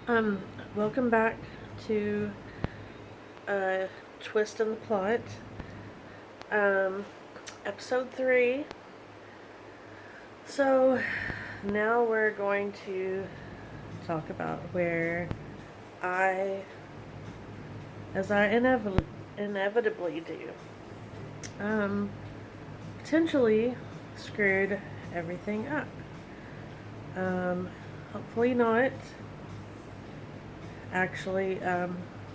Um, Welcome back to Twist in the Plot. Um, Episode 3. So, now we're going to talk about where I, as I inevitably do, um, potentially screwed everything up. Um, Hopefully not. Actually,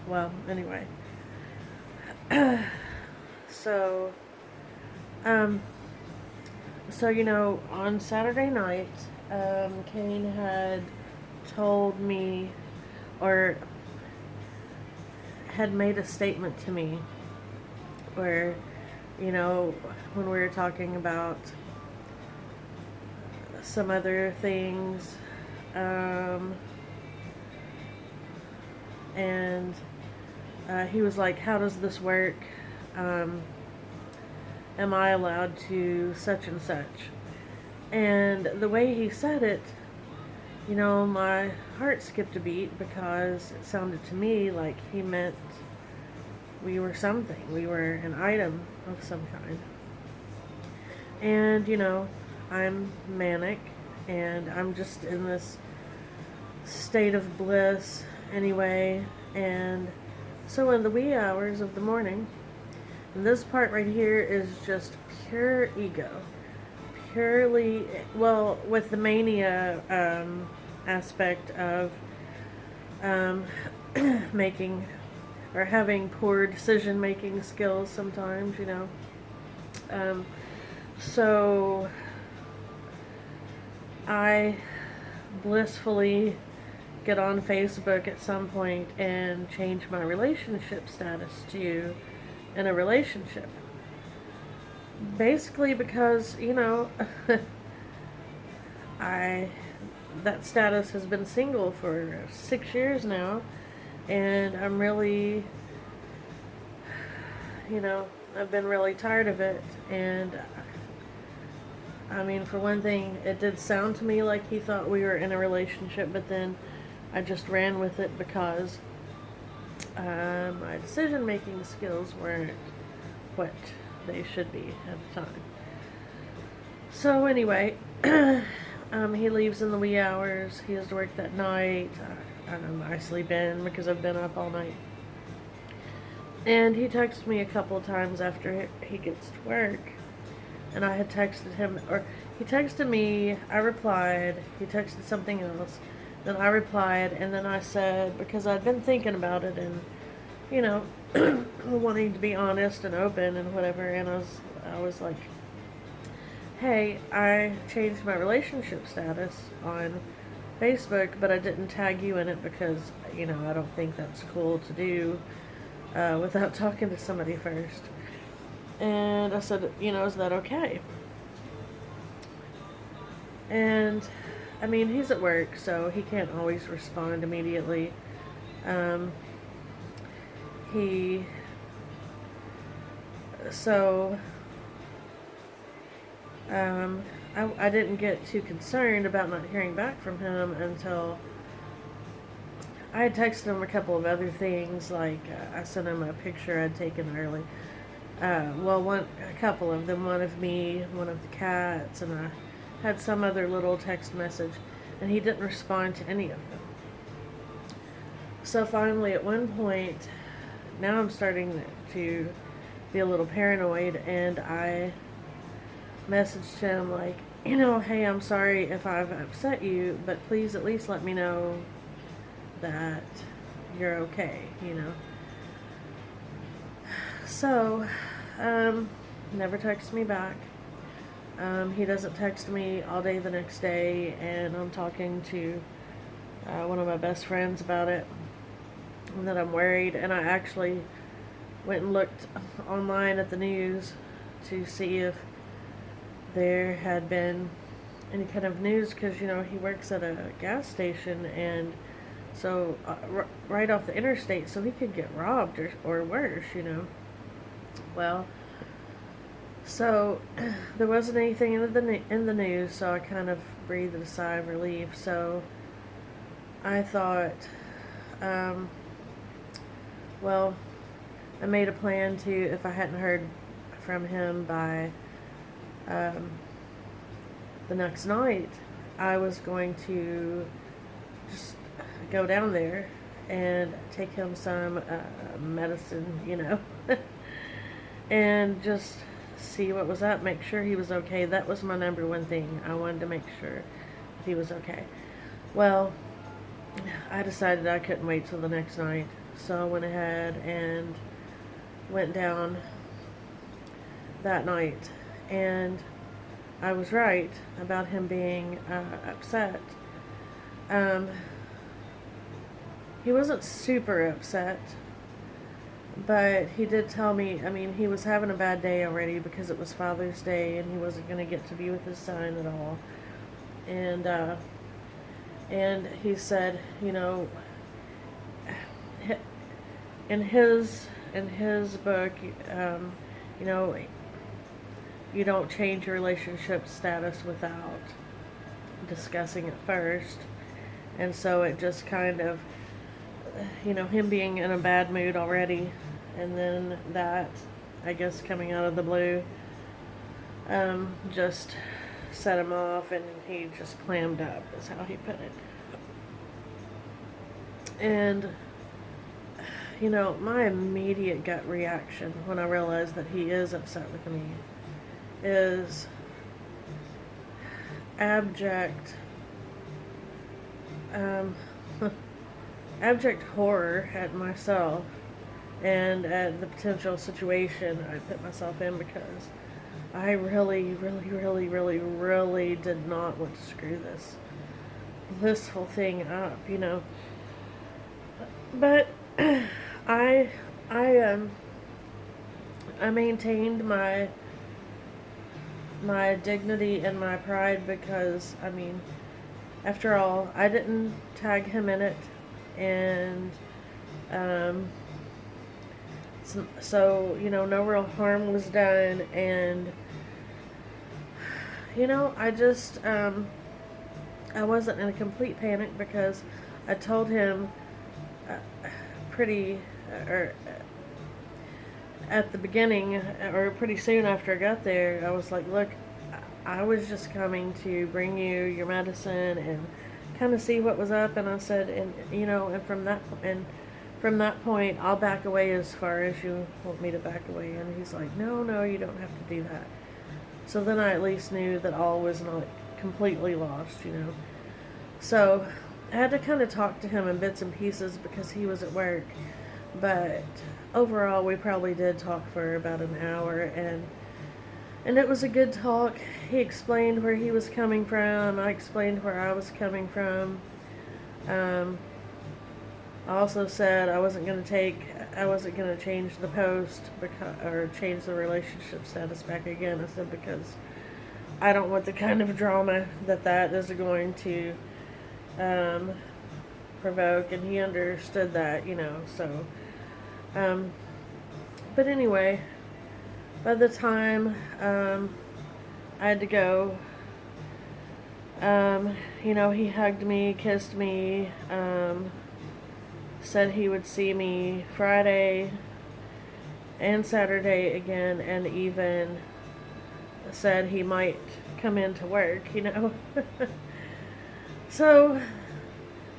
well, anyway. So, um, on Saturday night, Kane had told me or had made a statement to me where, when we were talking about some other things, um, and he was like, "How does this work? Um, am I allowed to such and such?" And the way he said it, my heart skipped a beat because it sounded to me like he meant we were something. We were an item of some kind. And, I'm manic and I'm just in this state of bliss anyway. And so, in the wee hours of the morning, and this part right here is just pure ego. Purely, well, with the mania aspect of um, making or having poor decision making skills sometimes, Um, so I blissfully get on Facebook at some point and change my relationship status to in a relationship. Basically because, I that status has been single for 6 years now, and I'm really, I've been really tired of it. And I mean, for one thing, it did sound to me like he thought we were in a relationship, but then I just ran with it because my decision making skills weren't what they should be at the time. So, anyway, he leaves in the wee hours. He has to work that night. I sleep in because I've been up all night. And he texted me a couple of times after he gets to work. And I had texted him, or he texted me, I replied, he texted something else, then I replied, and then I said, because I'd been thinking about it and, you know, wanting to be honest and open and whatever, and I was like, hey, I changed my relationship status on Facebook, but I didn't tag you in it because, I don't think that's cool to do without talking to somebody first. And I said, is that okay? And I mean, he's at work, so he can't always respond immediately. Um, he, so, um, I didn't get too concerned about not hearing back from him until I had texted him a couple of other things, like I sent him a picture I'd taken early. A couple of them, one of me, one of the cats, and I had some other little text message, and he didn't respond to any of them. So finally, at one point, now I'm starting to be a little paranoid, and I messaged him like, hey, I'm sorry if I've upset you, but please at least let me know that you're okay. So, never texts me back. He doesn't text me all day the next day, and I'm talking to one of my best friends about it, and that I'm worried. And I actually went and looked online at the news to see if there had been any kind of news, because he works at a gas station, and so right off the interstate, so he could get robbed or worse. Well, so there wasn't anything in the news, so I kind of breathed a sigh of relief. So I thought, well, I made a plan to, if I hadn't heard from him by the next night, I was going to just go down there and take him some medicine, and just see what was up, make sure he was okay. That was my number one thing. I wanted to make sure he was okay. Well, I decided I couldn't wait till the next night, so I went ahead and went down that night, and I was right about him being upset. He wasn't super upset, but he did tell me, he was having a bad day already because it was Father's Day and he wasn't going to get to be with his son at all. And he said, in his book, you don't change your relationship status without discussing it first. And so it just kind of, him being in a bad mood already, and then that, I guess, coming out of the blue, just set him off, and he just clammed up, is how he put it. And, my immediate gut reaction when I realized that he is upset with me is abject, abject horror at myself and at the potential situation I put myself in, because I really, really, really, really, really did not want to screw this blissful thing up, But I maintained my dignity and my pride, because after all, I didn't tag him in it, and so no real harm was done, and I just I wasn't in a complete panic, because I told him at the beginning, or pretty soon after I got there, I was like, look, I was just coming to bring you your medicine and kind of see what was up. And I said, and from that point, I'll back away as far as you want me to back away. And he's like, no, you don't have to do that. So then I at least knew that all was not completely lost, So I had to kind of talk to him in bits and pieces because he was at work. But overall, we probably did talk for about an hour, and it was a good talk. He explained where he was coming from. I explained where I was coming from. I also said I wasn't going to change the post or change the relationship status back again. I said, because I don't want the kind of drama that is going to provoke, and he understood that, so but anyway, by the time I had to go, he hugged me, kissed me, said he would see me Friday and Saturday again, and even said he might come into work, So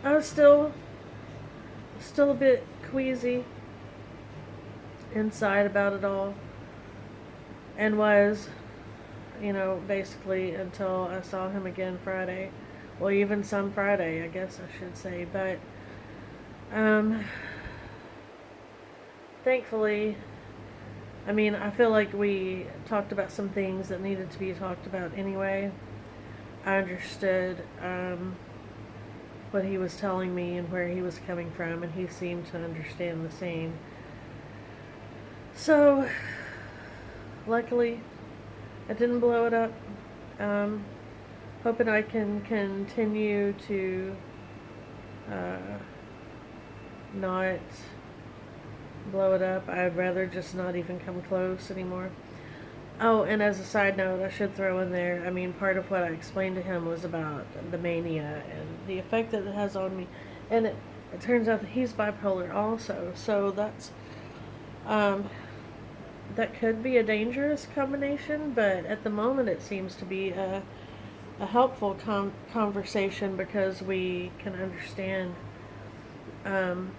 I was still a bit queasy inside about it all, and was, basically until I saw him again Friday. Well, even some Friday, I guess I should say. But thankfully, I feel like we talked about some things that needed to be talked about anyway. I understood what he was telling me and where he was coming from, and he seemed to understand the same. So, luckily, I didn't blow it up. Hoping I can continue to not blow it up. I'd rather just not even come close anymore. Oh, and as a side note, I should throw in there, part of what I explained to him was about the mania and the effect that it has on me. And it turns out that he's bipolar also. So that could be a dangerous combination, but at the moment it seems to be a helpful conversation because we can understand, um,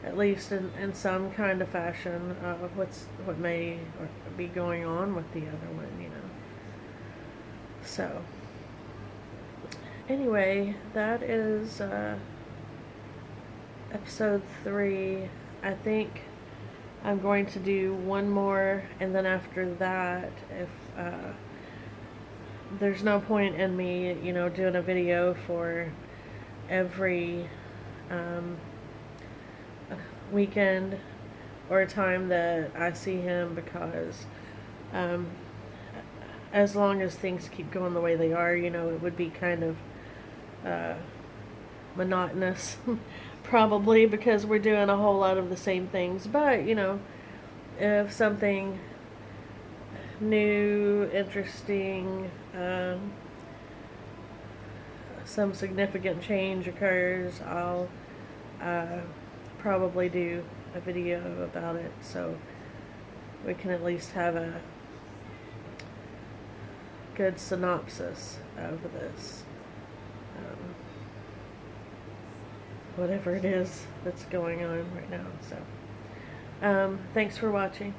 at least in some kind of fashion, what may be going on with the other one, you know. So, anyway, that is episode 3. I think I'm going to do one more, and then after that, if there's no point in me, you know, doing a video for every um, weekend or a time that I see him, because um, as long as things keep going the way they are, you know, it would be kind of uh, monotonous, probably, because we're doing a whole lot of the same things. But, you know, if something new, interesting, some significant change occurs, I'll probably do a video about it, so we can at least have a good synopsis of this, whatever it is that's going on right now. So, thanks for watching.